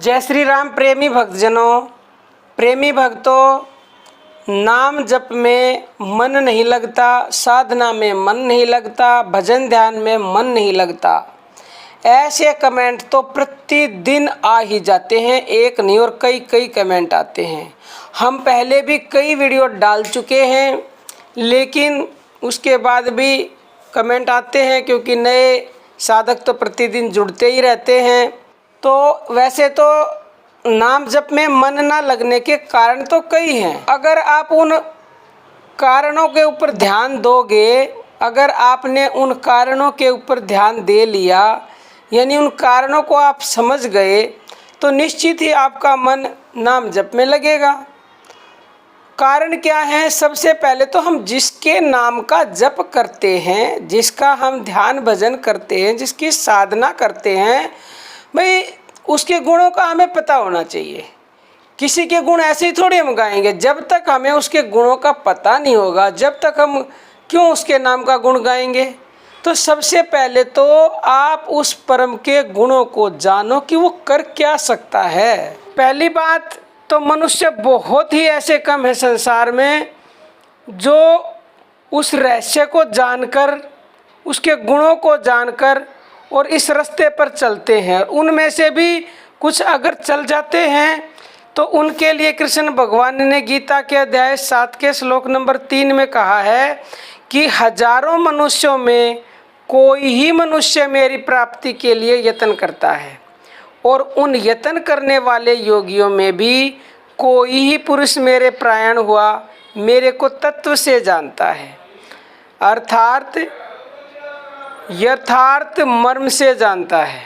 जय श्री राम प्रेमी भक्तजनों। प्रेमी भक्तों, नाम जप में मन नहीं लगता, साधना में मन नहीं लगता, भजन ध्यान में मन नहीं लगता, ऐसे कमेंट तो प्रतिदिन आ ही जाते हैं। एक नहीं और कई कमेंट आते हैं। हम पहले भी कई वीडियो डाल चुके हैं, लेकिन उसके बाद भी कमेंट आते हैं, क्योंकि नए साधक तो प्रतिदिन जुड़ते ही रहते हैं। तो वैसे तो नाम जप में मन ना लगने के कारण तो कई हैं। अगर आप उन कारणों के ऊपर ध्यान दोगे, अगर आपने उन कारणों के ऊपर ध्यान दे लिया, यानी उन कारणों को आप समझ गए, तो निश्चित ही आपका मन नाम जप में लगेगा। कारण क्या है? सबसे पहले तो हम जिसके नाम का जप करते हैं, जिसका हम ध्यान भजन करते हैं, जिसकी साधना करते हैं, भाई उसके गुणों का हमें पता होना चाहिए। किसी के गुण ऐसे ही थोड़ी हम गाएंगे। जब तक हमें उसके गुणों का पता नहीं होगा, जब तक हम क्यों उसके नाम का गुण गाएंगे? तो सबसे पहले तो आप उस परम के गुणों को जानो कि वो कर क्या सकता है। पहली बात तो मनुष्य बहुत ही ऐसे कम है संसार में जो उस रहस्य को जानकर, उसके गुणों को जानकर और इस रास्ते पर चलते हैं। उनमें से भी कुछ अगर चल जाते हैं तो उनके लिए कृष्ण भगवान ने गीता के अध्याय 7 के श्लोक नंबर 3 में कहा है कि हजारों मनुष्यों में कोई ही मनुष्य मेरी प्राप्ति के लिए यत्न करता है, और उन यत्न करने वाले योगियों में भी कोई ही पुरुष मेरे प्रायण हुआ मेरे को तत्व से जानता है, अर्थात यथार्थ मर्म से जानता है।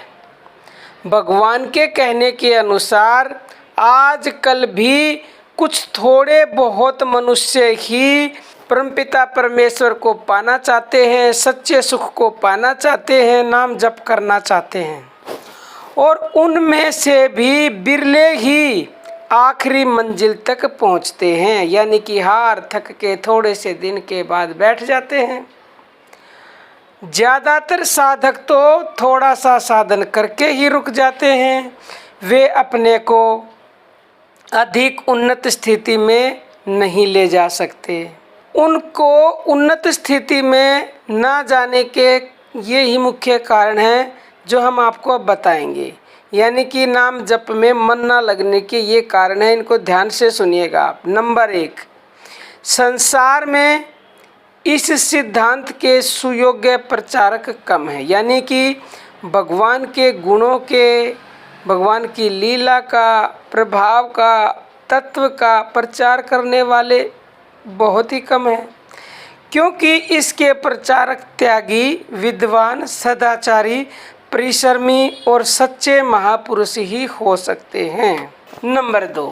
भगवान के कहने के अनुसार आजकल भी कुछ थोड़े बहुत मनुष्य ही परमपिता परमेश्वर को पाना चाहते हैं, सच्चे सुख को पाना चाहते हैं, नाम जप करना चाहते हैं, और उनमें से भी बिरले ही आखिरी मंजिल तक पहुंचते हैं, यानी कि हार थक के थोड़े से दिन के बाद बैठ जाते हैं। ज़्यादातर साधक तो थोड़ा सा साधन करके ही रुक जाते हैं। वे अपने को अधिक उन्नत स्थिति में नहीं ले जा सकते। उनको उन्नत स्थिति में ना जाने के ये ही मुख्य कारण हैं जो हम आपको अब बताएंगे, यानी कि नाम जप में मन ना लगने के ये कारण हैं। इनको ध्यान से सुनिएगा आप। नंबर 1, संसार में इस सिद्धांत के सुयोग्य प्रचारक कम है, यानी कि भगवान के गुणों के, भगवान की लीला का, प्रभाव का, तत्व का प्रचार करने वाले बहुत ही कम हैं, क्योंकि इसके प्रचारक त्यागी, विद्वान, सदाचारी, परिश्रमी और सच्चे महापुरुष ही हो सकते हैं। नंबर 2,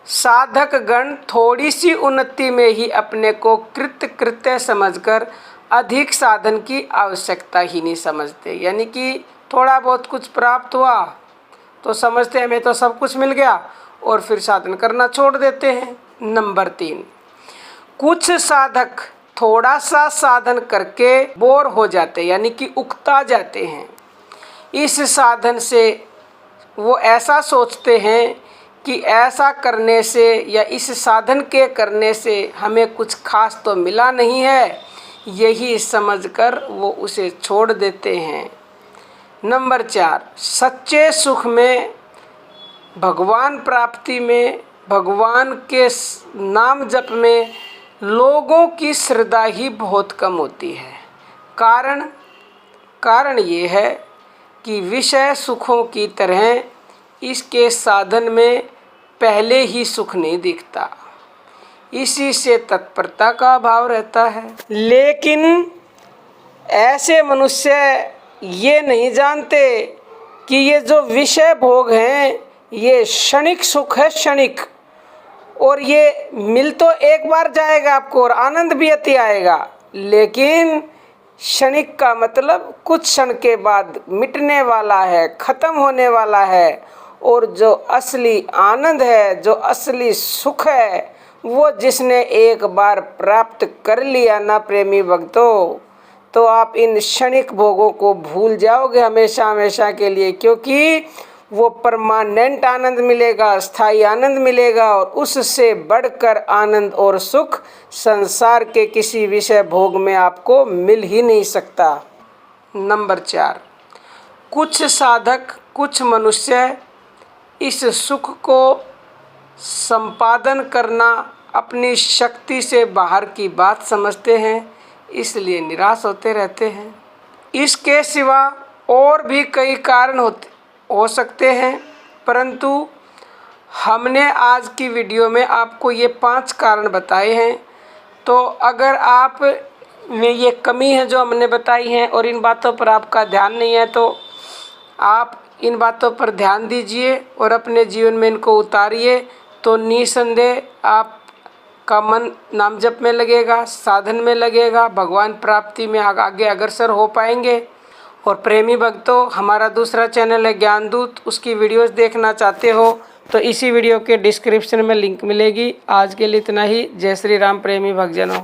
साधक गण थोड़ी सी उन्नति में ही अपने को कृत्य समझकर अधिक साधन की आवश्यकता ही नहीं समझते, यानी कि थोड़ा बहुत कुछ प्राप्त हुआ तो समझते हमें तो सब कुछ मिल गया, और फिर साधन करना छोड़ देते हैं। नंबर 3, कुछ साधक थोड़ा सा साधन करके बोर हो जाते, यानी कि उकता जाते हैं। इस साधन से वो ऐसा सोचते हैं कि ऐसा करने से या इस साधन के करने से हमें कुछ खास तो मिला नहीं है, यही समझकर वो उसे छोड़ देते हैं। नंबर 4, सच्चे सुख में, भगवान प्राप्ति में, भगवान के नाम जप में लोगों की श्रद्धा ही बहुत कम होती है। कारण ये है कि विषय सुखों की तरह इसके साधन में पहले ही सुख नहीं दिखता, इसी से तत्परता का अभाव रहता है। लेकिन ऐसे मनुष्य ये नहीं जानते कि ये जो विषय भोग हैं ये क्षणिक सुख है, क्षणिक, और ये मिल तो एक बार जाएगा आपको और आनंद भी अति आएगा, लेकिन क्षणिक का मतलब कुछ क्षण के बाद मिटने वाला है, ख़त्म होने वाला है। और जो असली आनंद है, जो असली सुख है, वो जिसने एक बार प्राप्त कर लिया ना प्रेमी भक्तों, तो आप इन क्षणिक भोगों को भूल जाओगे हमेशा हमेशा के लिए, क्योंकि वो परमानेंट आनंद मिलेगा, स्थायी आनंद मिलेगा, और उससे बढ़कर आनंद और सुख संसार के किसी विषय भोग में आपको मिल ही नहीं सकता। नंबर 4, कुछ साधक, कुछ मनुष्य इस सुख को संपादन करना अपनी शक्ति से बाहर की बात समझते हैं, इसलिए निराश होते रहते हैं। इसके सिवा और भी कई कारण हो सकते हैं, परंतु हमने आज की वीडियो में आपको ये 5 कारण बताए हैं। तो अगर आप में ये कमी है जो हमने बताई हैं और इन बातों पर आपका ध्यान नहीं है, तो आप इन बातों पर ध्यान दीजिए और अपने जीवन में इनको उतारिए, तो निसंदेह आपका मन नाम जप में लगेगा, साधन में लगेगा, भगवान प्राप्ति में आगे अग्रसर हो पाएंगे। और प्रेमी भक्तों, हमारा दूसरा चैनल है ज्ञानदूत, उसकी वीडियोस देखना चाहते हो तो इसी वीडियो के डिस्क्रिप्शन में लिंक मिलेगी। आज के लिए इतना ही। जय श्री राम प्रेमी भक्तजनों।